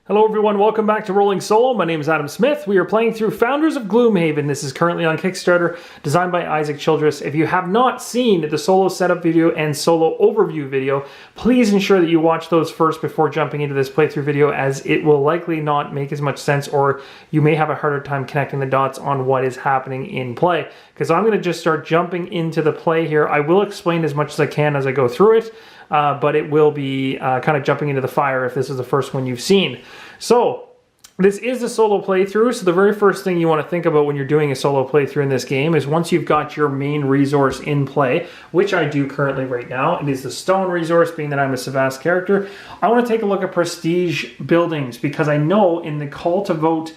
Hello everyone, welcome back to Rolling Solo. My name is Adam Smith. We are playing through Founders of Gloomhaven. This is currently on Kickstarter, designed by Isaac Childress. If you have not seen the solo setup video and solo overview video, please ensure that you watch those first before jumping into this playthrough video, as it will likely not make as much sense, or you may have a harder time connecting the dots on what is happening in play. Because I'm going to just start jumping into the play here. I will explain as much as I can as I go through it. But it will be kind of jumping into the fire if this is the first one you've seen. So, this is a solo playthrough, so the very first thing you want to think about when you're doing a solo playthrough in this game is once you've got your main resource in play, which I do currently right now, it is the stone resource, being that I'm a Savast character. I want to take a look at prestige buildings, because I know in the call to vote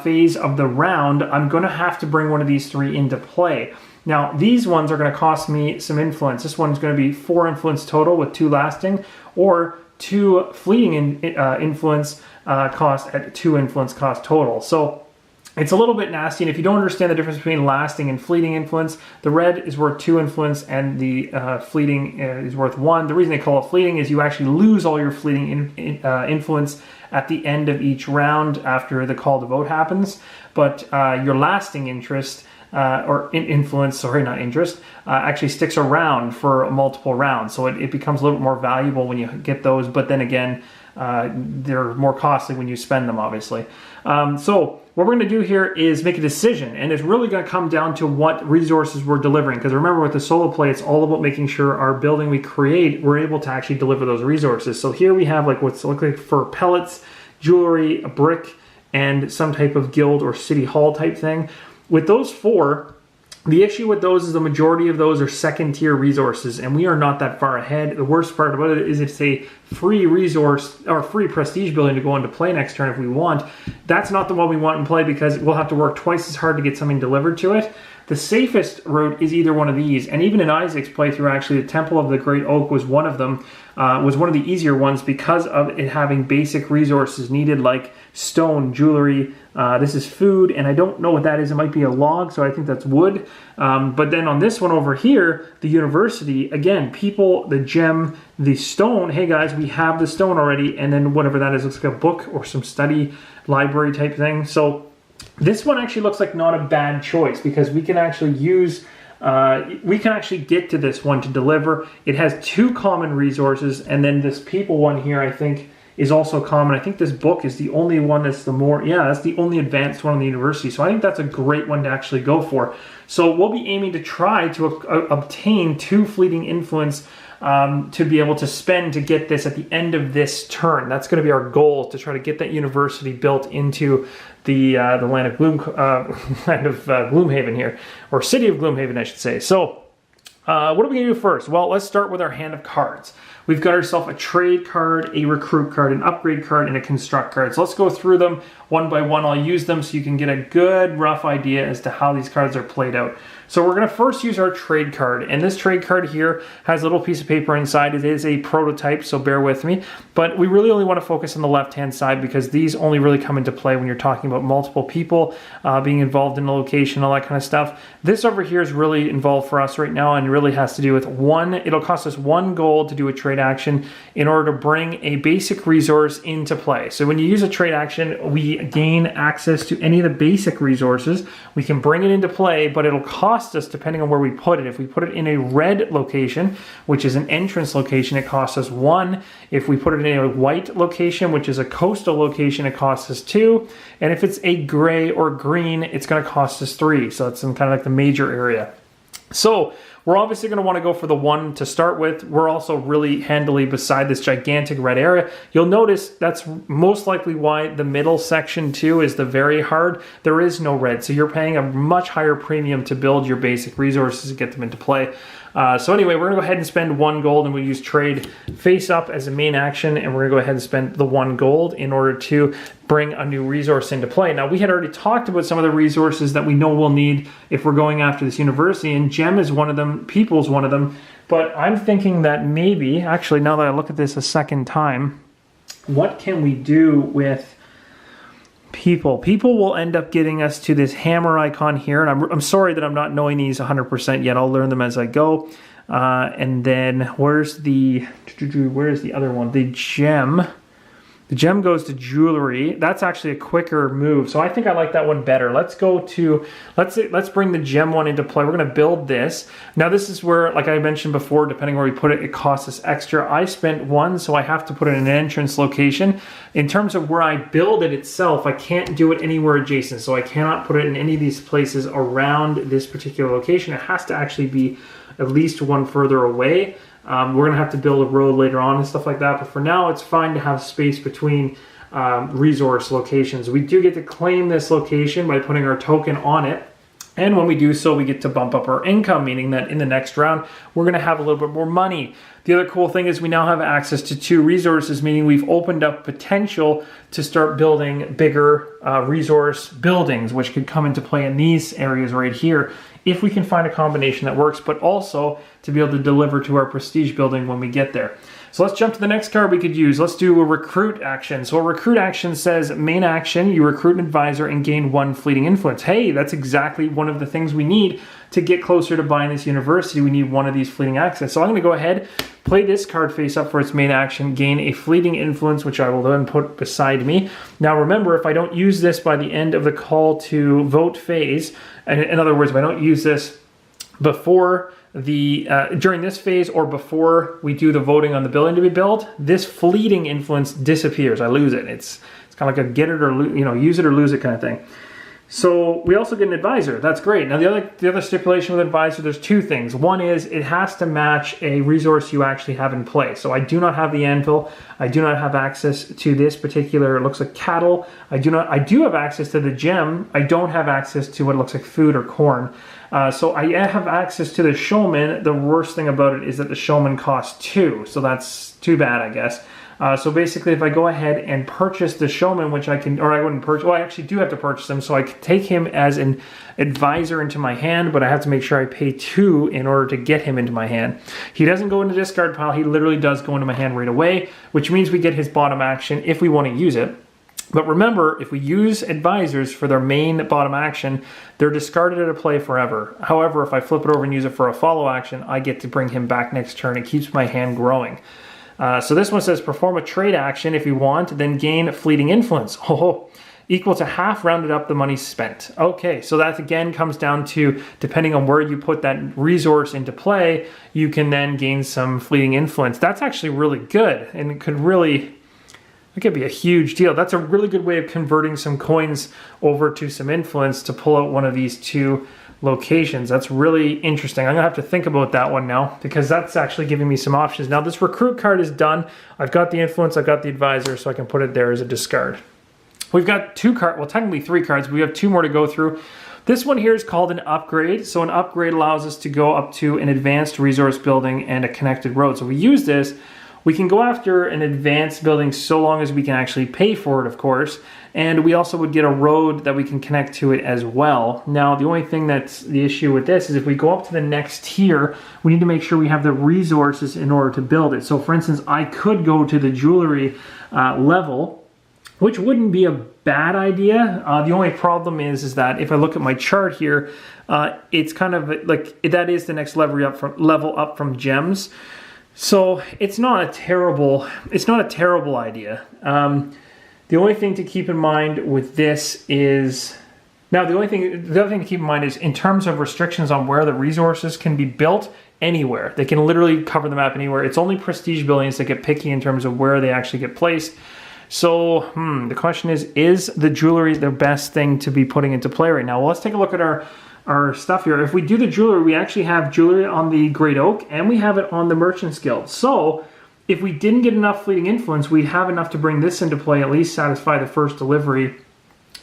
phase of the round, I'm going to have to bring one of these three into play. Now, these ones are going to cost me some influence. This one's going to be 4 influence total with 2 lasting, or 2 fleeting influence cost at 2 influence cost total. So it's a little bit nasty, and if you don't understand the difference between lasting and fleeting influence, the red is worth 2 influence and the fleeting is worth 1. The reason they call it fleeting is you actually lose all your fleeting influence at the end of each round after the call to vote happens, but your lasting interest influence, sorry, not interest, actually sticks around for multiple rounds. So it becomes a little bit more valuable when you get those, but then again, they're more costly when you spend them, obviously. So what we're going to do here is make a decision, and it's really going to come down to what resources we're delivering. Because remember, with the solo play, it's all about making sure our building we create, we're able to actually deliver those resources. So here we have like what's look like for pellets, jewelry, a brick, and some type of guild or city hall type thing. With those 4, the issue with those is the majority of those are second tier resources, and we are not that far ahead. The worst part about it is it's a free resource or free prestige building to go into play next turn if we want. That's not the one we want in play, because we'll have to work twice as hard to get something delivered to it. The safest route is either one of these, and even in Isaac's playthrough, actually, the Temple of the Great Oak was one of them, was one of the easier ones because of it having basic resources needed like stone, jewelry, this is food, and I don't know what that is. It might be a log, so I think that's wood. But then on this one over here, the university, again, people, the gem, the stone, hey guys, we have the stone already, and then whatever that is, looks like a book or some study library type thing. So this one actually looks like not a bad choice, because we can actually use, we can actually get to this one to deliver. It has 2 common resources, and then this people one here, I think, is also common. I think this book is the only one that's that's the only advanced one in the university. So I think that's a great one to actually go for. So we'll be aiming to try to obtain 2 fleeting influence to be able to spend to get this at the end of this turn. That's going to be our goal, to try to get that university built into the land of Gloomhaven here, or city of Gloomhaven, I should say. So what are we going to do first? Well, let's start with our hand of cards. We've got ourselves a trade card, a recruit card, an upgrade card, and a construct card. So let's go through them one by one. I'll use them so you can get a good rough idea as to how these cards are played out. So we're going to first use our trade card, and this trade card here has a little piece of paper inside. It is a prototype, so bear with me. But we really only want to focus on the left-hand side, because these only really come into play when you're talking about multiple people being involved in a location, all that kind of stuff. This over here is really involved for us right now, and really has to do with it'll cost us 1 gold to do a trade action in order to bring a basic resource into play. So when you use a trade action, we gain access to any of the basic resources. We can bring it into play, but it'll cost us depending on where we put it. If we put it in a red location, which is an entrance location, it costs us 1. If we put it in a white location, which is a coastal location, it costs us 2. And if it's a gray or green, it's going to cost us 3. So it's in kind of like the major area. So we're obviously going to want to go for the 1 to start with. We're also really handily beside this gigantic red area. You'll notice that's most likely why the middle section too is the very hard. There is no red, so you're paying a much higher premium to build your basic resources and get them into play. So anyway, we're going to go ahead and spend 1 gold, and we'll use trade face up as a main action, and we're going to go ahead and spend the 1 gold in order to bring a new resource into play. Now, we had already talked about some of the resources that we know we'll need if we're going after this university, and gem is one of them, people's one of them, but I'm thinking that maybe, actually, now that I look at this a second time, what can we do with people? People will end up getting us to this hammer icon here, and I'm sorry that I'm not knowing these 100% yet. I'll learn them as I go. And then where's the other one? The gem. The gem goes to jewelry. That's actually a quicker move. So I think I like that one better. Let's go to, let's bring the gem one into play. We're going to build this. Now this is where, like I mentioned before, depending where we put it, it costs us extra. I spent 1, so I have to put it in an entrance location. In terms of where I build it itself, I can't do it anywhere adjacent. So I cannot put it in any of these places around this particular location. It has to actually be at least 1 further away. We're going to have to build a road later on and stuff like that, but for now it's fine to have space between resource locations. We do get to claim this location by putting our token on it, and when we do so, we get to bump up our income, meaning that in the next round, we're going to have a little bit more money. The other cool thing is we now have access to 2 resources, meaning we've opened up potential to start building bigger resource buildings, which could come into play in these areas right here, if we can find a combination that works, but also to be able to deliver to our prestige building when we get there. So let's jump to the next card we could use. Let's do a recruit action. So a recruit action says main action, you recruit an advisor and gain 1 fleeting influence. Hey, that's exactly one of the things we need to get closer to buying this university. We need 1 of these fleeting access. So I'm gonna go ahead, play this card face up for its main action, gain a fleeting influence, which I will then put beside me. Now remember, if I don't use this by the end of the call to vote phase, and in other words, if I don't use this before the during this phase or before we do the voting on the building to be built, this fleeting influence disappears. I lose it. It's kind of like a get it or use it or lose it kind of thing. So we also get an advisor. That's great. Now the other stipulation with advisor, there's 2 things. One is it has to match a resource you actually have in place. So I do not have the anvil. I do not have access to this particular, it looks like cattle. I do have access to the gem. I don't have access to what looks like food or corn. So I have access to the showman. The worst thing about it is that the showman costs 2. So that's too bad, I guess. So basically, if I go ahead and purchase the showman, which I can, or I wouldn't purchase, well, I actually do have to purchase him, so I can take him as an advisor into my hand, but I have to make sure I pay 2 in order to get him into my hand. He doesn't go into the discard pile, he literally does go into my hand right away, which means we get his bottom action if we want to use it. But remember, if we use advisors for their main bottom action, they're discarded at a play forever. However, if I flip it over and use it for a follow action, I get to bring him back next turn. It keeps my hand growing. So this one says perform a trade action if you want, then gain fleeting influence. Oh, equal to half rounded up the money spent. Okay, so that again comes down to, depending on where you put that resource into play, you can then gain some fleeting influence. That's actually really good, and it could be a huge deal. That's a really good way of converting some coins over to some influence to pull out one of these 2 locations. That's really interesting. I'm gonna have to think about that one now, because that's actually giving me some options. Now this recruit card is done. I've got the influence, I've got the advisor, so I can put it there as a discard. We've got 2 cards, well technically 3 cards, but we have 2 more to go through. This one here is called an upgrade. So an upgrade allows us to go up to an advanced resource building and a connected road. So we use this, we can go after an advanced building so long as we can actually pay for it, of course. And we also would get a road that we can connect to it as well. Now, the only thing that's the issue with this is if we go up to the next tier, we need to make sure we have the resources in order to build it. So for instance, I could go to the jewelry level, which wouldn't be a bad idea. The only problem is that if I look at my chart here, it's kind of like, that is the next level up from gems. So it's not a terrible idea. The only thing to keep in mind with this is, now the other thing to keep in mind is in terms of restrictions on where the resources can be built, anywhere. They can literally cover the map anywhere. It's only prestige buildings that get picky in terms of where they actually get placed. So the question is the jewelry the best thing to be putting into play right now? Well, let's take a look at our stuff here. If we do the jewelry, we actually have jewelry on the Great Oak and we have it on the Merchants Guild. So if we didn't get enough fleeting influence, we'd have enough to bring this into play, at least satisfy the first delivery.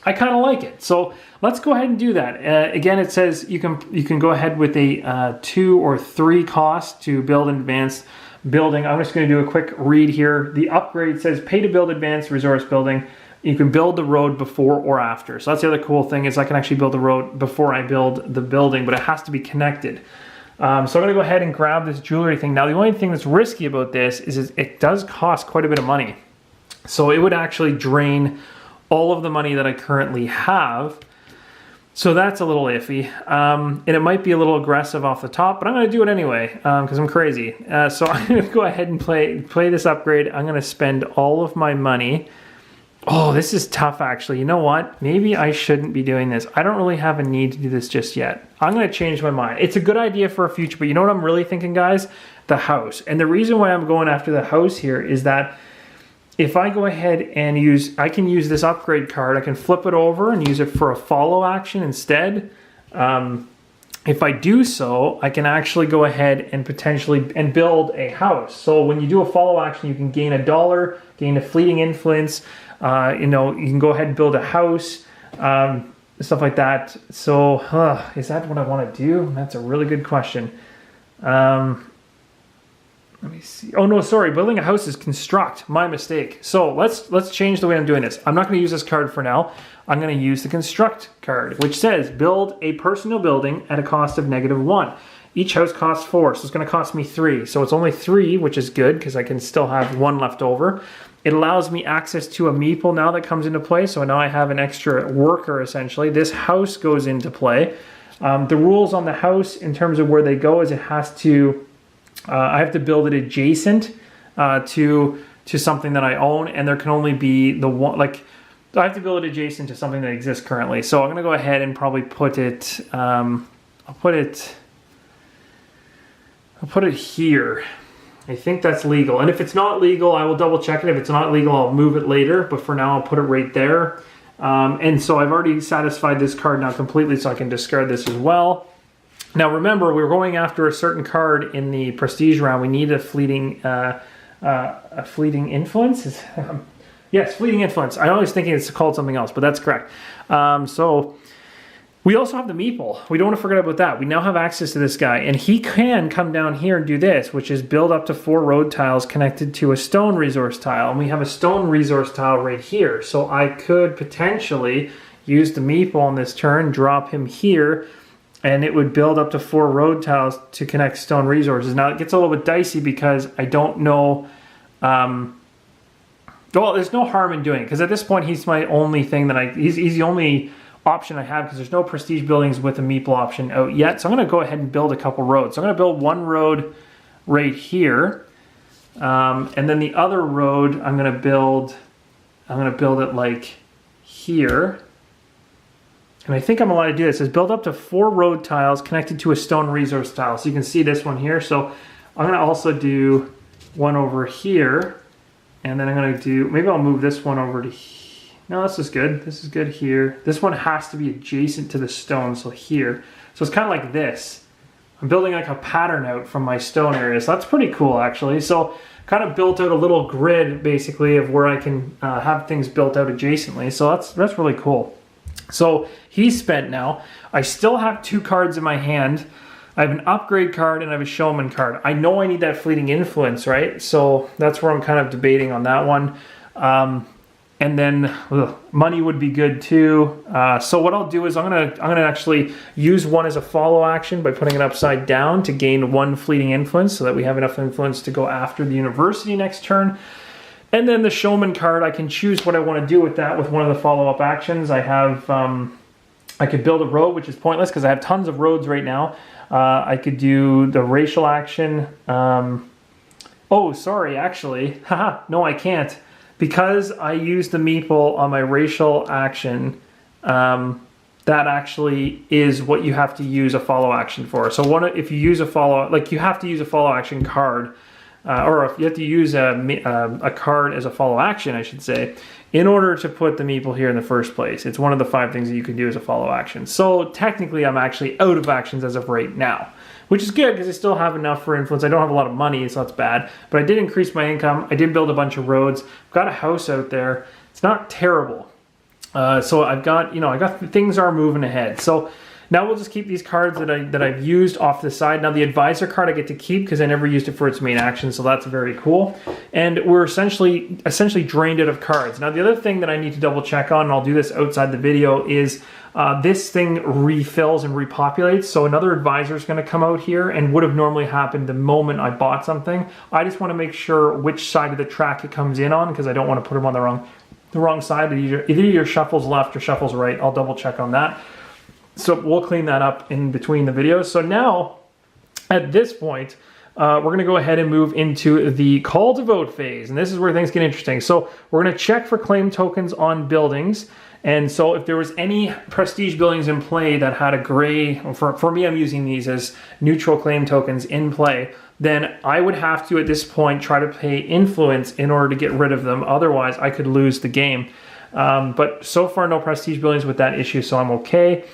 I kind of like it. So let's go ahead and do that. Again, it says you can go ahead with a 2 or 3 cost to build an advanced building. I'm just going to do a quick read here. The upgrade says pay to build advanced resource building. You can build the road before or after. So that's the other cool thing is I can actually build the road before I build the building, but it has to be connected. So I'm going to go ahead and grab this jewelry thing. Now, the only thing that's risky about this is it does cost quite a bit of money. So it would actually drain all of the money that I currently have. So that's a little iffy, and it might be a little aggressive off the top, but I'm going to do it anyway because I'm crazy. So I'm going to go ahead and play this upgrade. I'm going to spend all of my money. Oh, this is tough, actually. You know what? Maybe I shouldn't be doing this. I don't really have a need to do this just yet. I'm going to change my mind. It's a good idea for a future, but you know what I'm really thinking, guys? The house. And the reason why I'm going after the house here is that if I go ahead and I can use this upgrade card, I can flip it over and use it for a follow action instead. If I do so, I can actually go ahead and potentially build a house. So when you do a follow action, you can gain $1, gain a fleeting influence. You know, you can go ahead and build a house, stuff like that. So is that what I want to do? That's a really good question. Let me see. Oh no, sorry. Building a house is construct. My mistake. So let's change the way I'm doing this. I'm not going to use this card for now. I'm going to use the construct card, which says build a personal building at a cost of -1. Each house costs 4, so it's going to cost me 3. So it's only 3, which is good because I can still have 1 left over. It allows me access to a meeple now that comes into play. So now I have an extra worker essentially. This house goes into play. The rules on the house in terms of where they go is it has to. I have to build it adjacent to something that I own, and there can only be the one. Like I have to build it adjacent to something that exists currently. So I'm going to go ahead and probably put it. I'll put it here. I think that's legal, and if it's not legal, I will double check it. If it's not legal, I'll move it later. But for now, I'll put it right there. And so I've already satisfied this card now completely, so I can discard this as well. Now remember, we're going after a certain card in the prestige round. We need a fleeting influence. Yes, fleeting influence. I always thinking it's called something else, but that's correct. So we also have the meeple. We don't want to forget about that. We now have access to this guy, and he can come down here and do this, which is build up to 4 road tiles connected to a stone resource tile. And we have a stone resource tile right here. So I could potentially use the meeple on this turn, drop him here, and it would build up to 4 road tiles to connect stone resources. Now it gets a little bit dicey because I don't know. Well, there's no harm in doing it because at this point he's my only thing that he's the only option I have because there's no prestige buildings with a meeple option out yet. So I'm going to go ahead and build a couple roads. So I'm going to build 1 road right here, and then the other road I'm going to build it like here. And I think I'm allowed to do this. It says build up to 4 road tiles connected to a stone resource tile. So you can see this one here. So I'm going to also do one over here. And then I'm going to do, maybe I'll move this one over to here. No, this is good. This is good here. This one has to be adjacent to the stone. So here. So it's kind of like this. I'm building like a pattern out from my stone area. So that's pretty cool actually. So kind of built out a little grid basically of where I can have things built out adjacently. So that's really cool. So he's spent now. I still have 2 cards in my hand. I have an upgrade card and I have a showman card. I know I need that fleeting influence, right? So that's where I'm kind of debating on that one. And then money would be good too. So what I'll do is I'm gonna actually use one as a follow action by putting it upside down to gain 1 fleeting influence so that we have enough influence to go after the university next turn. And then the showman card, I can choose what I want to do with that with one of the follow-up actions. I have, I could build a road, which is pointless because I have tons of roads right now. I could do the racial action. Oh, sorry, actually. Haha, no, I can't. Because I used the meeple on my racial action, that actually is what you have to use a follow action for. So if you use a follow, like you have to use a follow action card, or if you have to use a card as a follow action, I should say, in order to put the meeple here in the first place. It's one of the 5 things that you can do as a follow action. So technically I'm actually out of actions as of right now, which is good because I still have enough for influence. I don't have a lot of money, so that's bad. But I did increase my income. I did build a bunch of roads. I've got a house out there. It's not terrible. So I've got, things are moving ahead. So now we'll just keep these cards that I've used off to the side. Now the advisor card I get to keep because I never used it for its main action, so that's very cool. And we're essentially drained out of cards. Now the other thing that I need to double check on, and I'll do this outside the video, is this thing refills and repopulates. So another advisor is going to come out here and would have normally happened the moment I bought something. I just want to make sure which side of the track it comes in on because I don't want to put them on the wrong side. Either your shuffles left or shuffles right. I'll double check on that. So we'll clean that up in between the videos. So now, at this point, we're going to go ahead and move into the call to vote phase. And this is where things get interesting. So we're going to check for claim tokens on buildings. And so if there was any prestige buildings in play that had a gray, for me, I'm using these as neutral claim tokens in play, then I would have to, at this point, try to pay influence in order to get rid of them. Otherwise, I could lose the game. But so far, no prestige buildings with that issue, so I'm okay.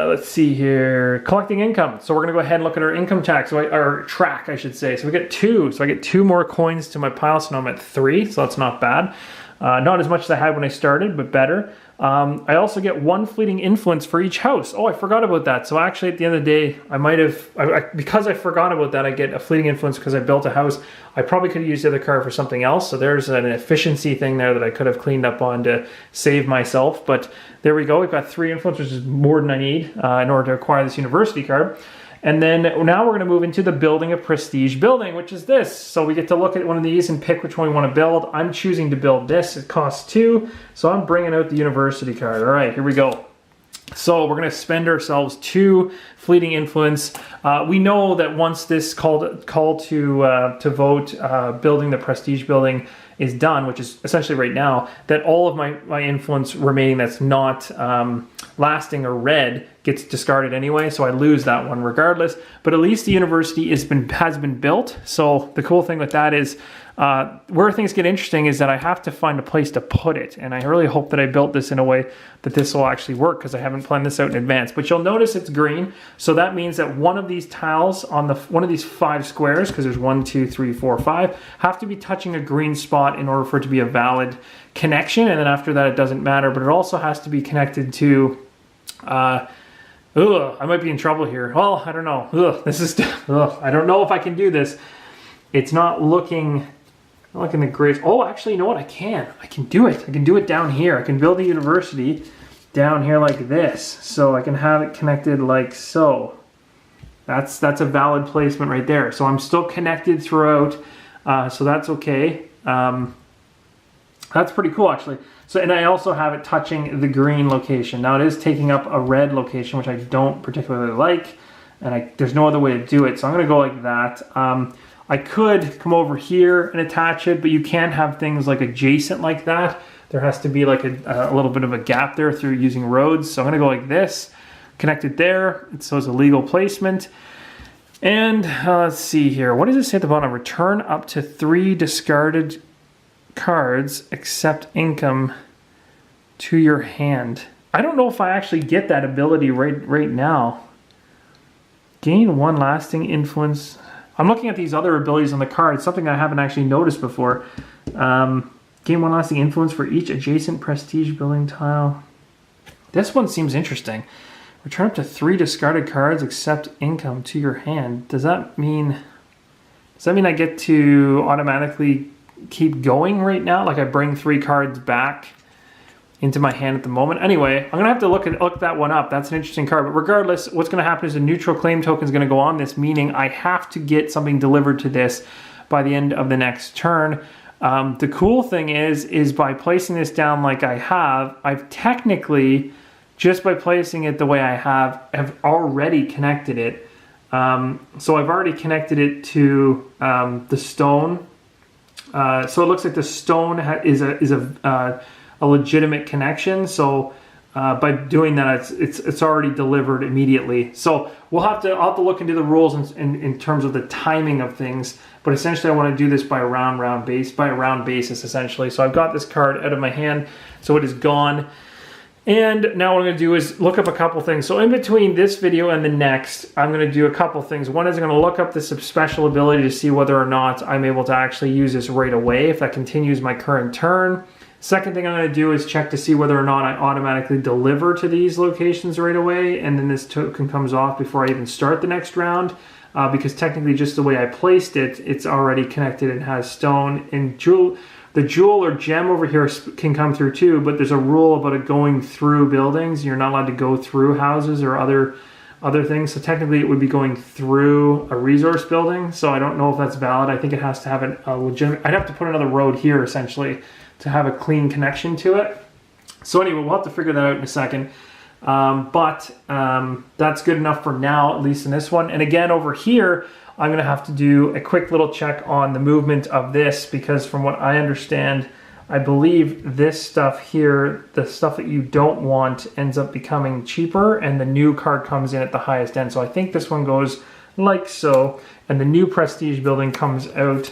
Let's see here, collecting income. So we're gonna go ahead and look at our income tax, or track, I should say. So we get 2. So I get 2 more coins to my pile, so now I'm at 3, so that's not bad. Not as much as I had when I started, but better. I also get 1 fleeting influence for each house. Oh, I forgot about that. So actually, at the end of the day, I might have, because I forgot about that, I get a fleeting influence because I built a house. I probably could have used the other card for something else. So there's an efficiency thing there that I could have cleaned up on to save myself. But there we go. We've got 3 influence, which is more than I need in order to acquire this university card. And then now we're going to move into the building a prestige building, which is this. So we get to look at one of these and pick which one we want to build. I'm choosing to build this. It costs 2, so I'm bringing out the university card. All right, here we go. So we're going to spend ourselves 2 fleeting influence. We know that once this call to vote building the prestige building is done, which is essentially right now, that all of my influence remaining that's not lasting or red gets discarded anyway, so I lose that one regardless. But at least the university has been built. So the cool thing with that is where things get interesting is that I have to find a place to put it, and I really hope that I built this in a way that this will actually work, because I haven't planned this out in advance. But you'll notice it's green, so that means that one of these tiles on one of these 5 squares, because there's 1, 2, 3, 4, 5, have to be touching a green spot in order for it to be a valid connection. And then after that, it doesn't matter. But it also has to be connected to I might be in trouble here. Well, I don't know. I don't know if I can do this. It's not looking the great. Oh, actually, you know what? I can do it. I can do it down here. I can build a university down here like this. So I can have it connected like so. That's a valid placement right there. So I'm still connected throughout. So that's okay. That's pretty cool, actually. So, and I also have it touching the green location. Now it is taking up a red location, which I don't particularly like, and there's no other way to do it. So I'm gonna go like that. I could come over here and attach it, but you can't have things like adjacent like that. There has to be like a little bit of a gap there through using roads. So I'm gonna go like this, connect it there, so it's a legal placement. And let's see here. What does it say at the bottom? Return up to 3 discarded cards except income to your hand. I don't know if I actually get that ability right now. Gain 1 lasting influence. I'm looking at these other abilities on the card. It's something I haven't actually noticed before. Gain 1 lasting influence for each adjacent prestige building tile. This one seems interesting. Return up to 3 discarded cards except income to your hand. Does that mean I get to automatically keep going right now? Like I bring 3 cards back into my hand at the moment. Anyway, I'm gonna have to look that one up. That's an interesting card. But regardless, what's gonna happen is a neutral claim token is gonna go on this, meaning I have to get something delivered to this by the end of the next turn. The cool thing is by placing this down like I have, I've technically, just by placing it the way I have already connected it. So I've already connected it to the stone. So it looks like the stone is a legitimate connection. So by doing that, it's already delivered immediately. So I'll have to look into the rules in terms of the timing of things. But essentially, I want to do this by a round basis essentially. So I've got this card out of my hand, so it is gone. And now what I'm going to do is look up a couple things. So in between this video and the next, I'm going to do a couple things. One is I'm going to look up this special ability to see whether or not I'm able to actually use this right away, if that continues my current turn. Second thing I'm going to do is check to see whether or not I automatically deliver to these locations right away, and then this token comes off before I even start the next round. Because technically just the way I placed it, it's already connected and has stone. And the jewel or gem over here can come through too, but there's a rule about it going through buildings. You're not allowed to go through houses or other things. So technically it would be going through a resource building. So I don't know if that's valid. I think it has to have a legitimate, I'd have to put another road here essentially to have a clean connection to it. So anyway, we'll have to figure that out in a second. But that's good enough for now, at least in this one. And again, over here, I'm going to have to do a quick little check on the movement of this, because from what I understand, I believe this stuff here, the stuff that you don't want, ends up becoming cheaper, and the new card comes in at the highest end. So I think this one goes like so, and the new prestige building comes out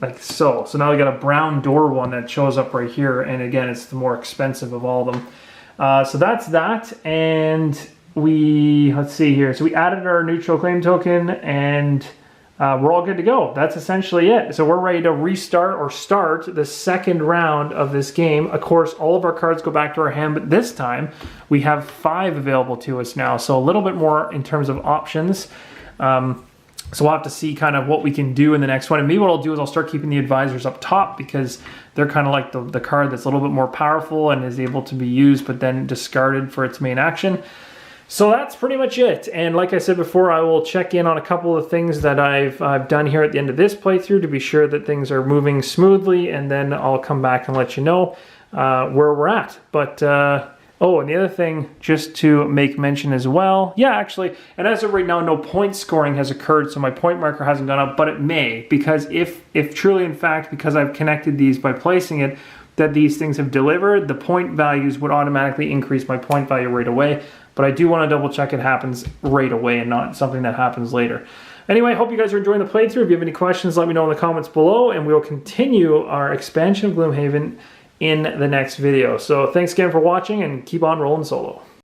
like so. So now we got a brown door one that shows up right here, and again, it's the more expensive of all of them. So that's that, and let's see here. So we added our neutral claim token, and we're all good to go. That's essentially it. So we're ready to restart or start the second round of this game. Of course, all of our cards go back to our hand, but this time we have 5 available to us now. So a little bit more in terms of options. So we'll have to see kind of what we can do in the next one. And maybe what I'll do is I'll start keeping the advisors up top, because they're kind of like the card that's a little bit more powerful and is able to be used, but then discarded for its main action. So that's pretty much it. And like I said before, I will check in on a couple of things that I've done here at the end of this playthrough to be sure that things are moving smoothly, and then I'll come back and let you know where we're at. But oh, and the other thing, just to make mention as well, yeah, actually, and as of right now, no point scoring has occurred, so my point marker hasn't gone up, but it may, because if truly, in fact, because I've connected these by placing it, that these things have delivered, the point values would automatically increase my point value right away. But I do want to double check it happens right away and not something that happens later. Anyway, I hope you guys are enjoying the playthrough. If you have any questions, let me know in the comments below, and we will continue our expansion of Gloomhaven in the next video. So thanks again for watching, and keep on rolling solo.